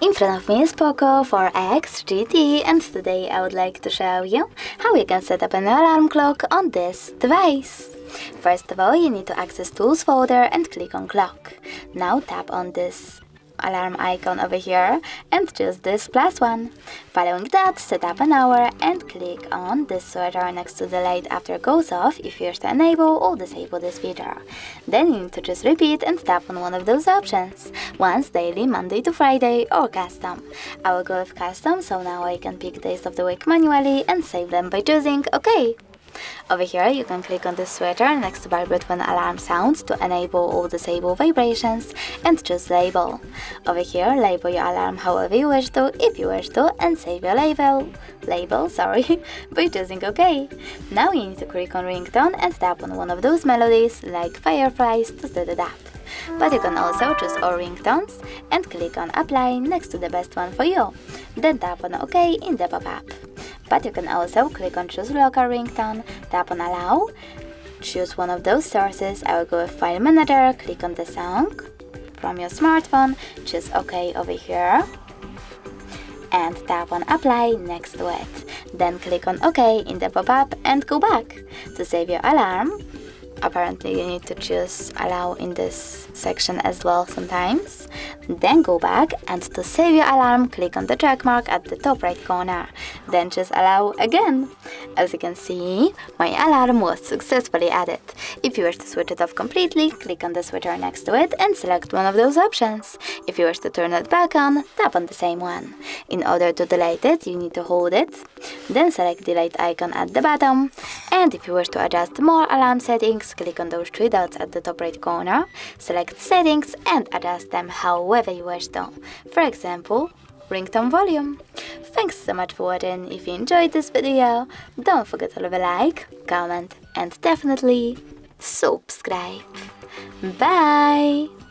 In front of me is POCO X4 GT, and today I would like to show you how you can set up an alarm clock on this device. First of all, you need to access Tools folder and click on Clock. Now tap on this alarm icon over here and choose this +1. Following that, set up an hour and click on this sweater next to the light after it goes off if you wish to enable or disable this feature. Then you need to choose repeat and tap on one of those options. Once daily, Monday to Friday, or custom. I will go with custom, so now I can pick days of the week manually and save them by choosing OK. Over here, you can click on the sweater next to vibrate when alarm sounds to enable or disable vibrations and choose label. Over here, label your alarm however you wish to, if you wish to, and save your label by choosing OK. Now you need to click on Ringtone and tap on one of those melodies like Fireflies to set it up. But you can also choose all ringtones and click on Apply next to the best one for you. Then tap on OK in the pop-up. But you can also click on Choose Local Ringtone, tap on Allow, choose one of those sources. I will go with File Manager, click on the song from your smartphone, choose OK over here, and tap on Apply next to it. Then click on OK in the pop-up and go back. To save your alarm, apparently you need to choose Allow in this section as well sometimes. Then go back, and to save your alarm, click on the check mark at the top right corner. Then choose Allow again. As you can see, my alarm was successfully added. If you wish to switch it off completely, click on the switcher next to it and select one of those options. If you wish to turn it back on, tap on the same one. In order to delete it, you need to hold it, then select Delete icon at the bottom. And if you wish to adjust more alarm settings, click on those three dots at the top right corner, select Settings and adjust them however you wish to. For example, ringtone volume. Thanks so much for watching. If you enjoyed this video, don't forget to leave a like, comment and definitely subscribe. Bye!